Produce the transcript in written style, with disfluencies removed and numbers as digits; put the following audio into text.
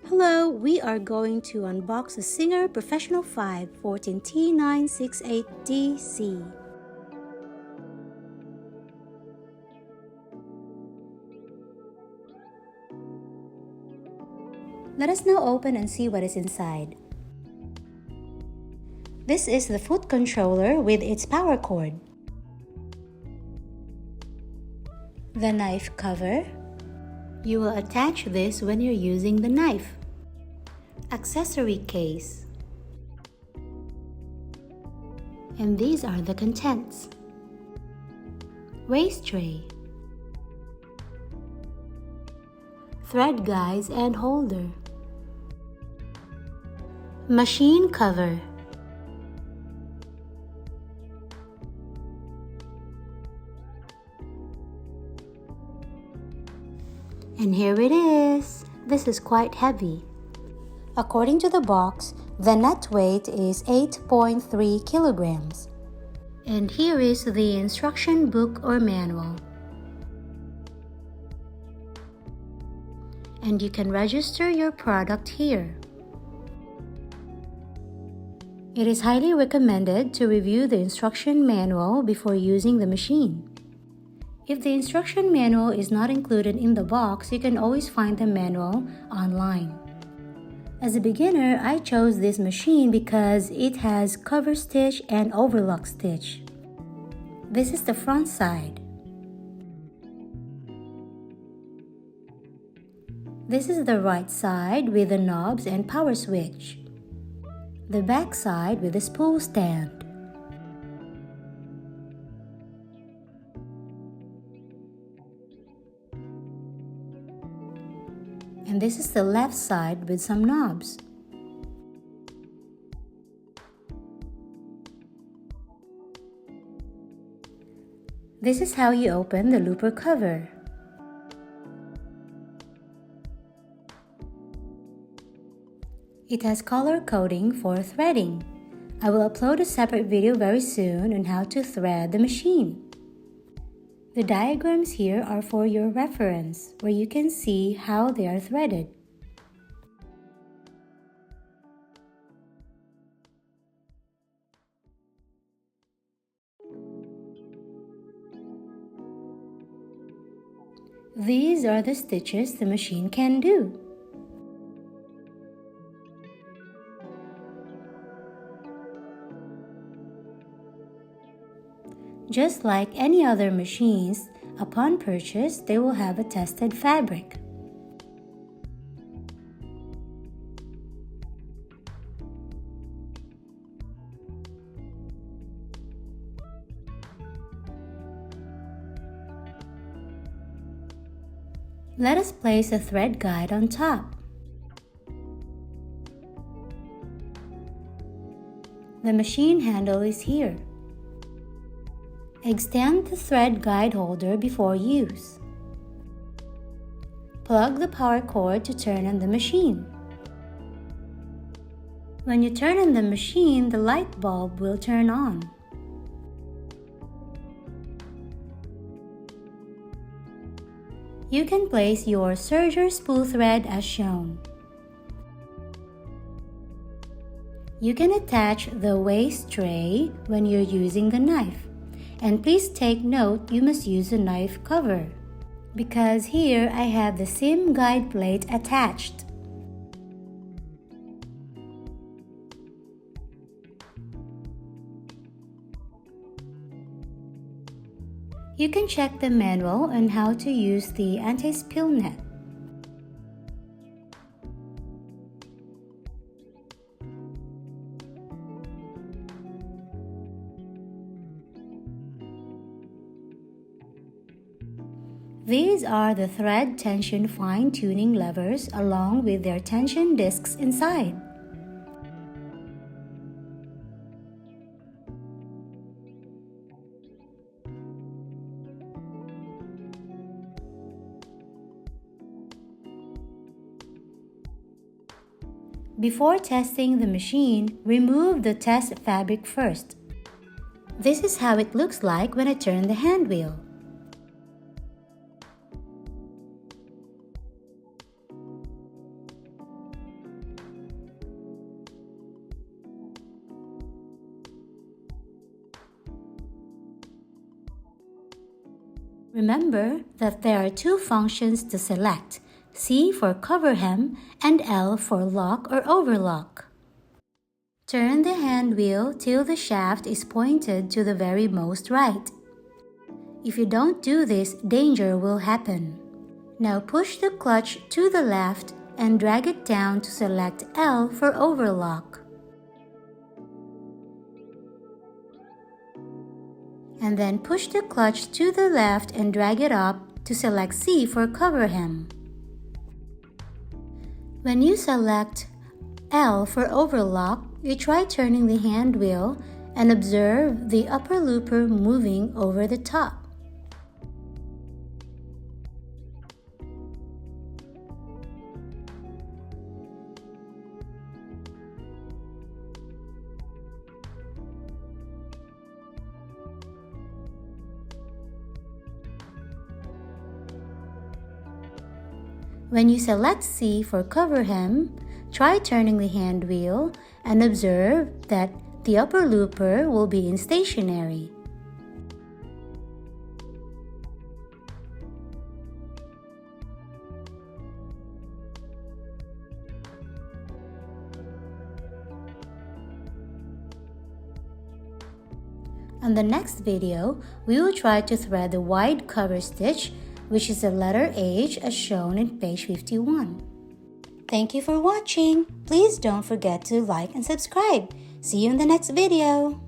Hello, we are going to unbox the Serger Professional 5 14T968DC. Let us now open and see what is inside. This is the foot controller with its power cord, the knife cover. You will attach this when you're using the knife. Accessory case. And these are the contents. Waist tray. Thread guides and holder. Machine cover. And here it is. This is quite heavy. According to the box, the net weight is 8.3 kilograms. And here is the instruction book or manual. And you can register your product here. It is highly recommended to review the instruction manual before using the machine. If the instruction manual is not included in the box, you can always find the manual online. As a beginner, I chose this machine because it has Coverstitch and Overlock stitch. This is the front side. This is the right side with the knobs and power switch. The back side with the spool stand. And this is the left side with some knobs. This is how you open the looper cover. It has color coding for threading. I will upload a separate video very soon on how to thread the machine. The diagrams here are for your reference, where you can see how they are threaded. These are the stitches the machine can do. Just like any other machines, upon purchase, they will have a tested fabric. Let us place a thread guide on top. The machine handle is here. Extend the thread guide holder before use. Plug the power cord to turn on the machine. When you turn on the machine, the light bulb will turn on. You can place your Serger spool thread as shown. You can attach the waist tray when you're using the knife. And please take note, you must use a knife cover, because here I have the seam guide plate attached. You can check the manual on how to use the anti-spill net. These are the thread tension fine-tuning levers along with their tension discs inside. Before testing the machine, remove the test fabric first. This is how it looks like when I turn the hand wheel. Remember that there are two functions to select, C for Coverhem and L for lock or overlock. Turn the hand wheel till the shaft is pointed to the very most right. If you don't do this, danger will happen. Now push the clutch to the left and drag it down to select L for overlock. And then push the clutch to the left and drag it up to select C for Coverhem. When you select L for overlock, you try turning the hand wheel and observe the upper looper moving over the top. When you select C for Coverhem, try turning the hand wheel and observe that the upper looper will be in stationary. On the next video, we will try to thread the wide cover stitch, which is the letter H as shown in page 51. Thank you for watching. Please don't forget to like and subscribe. See you in the next video.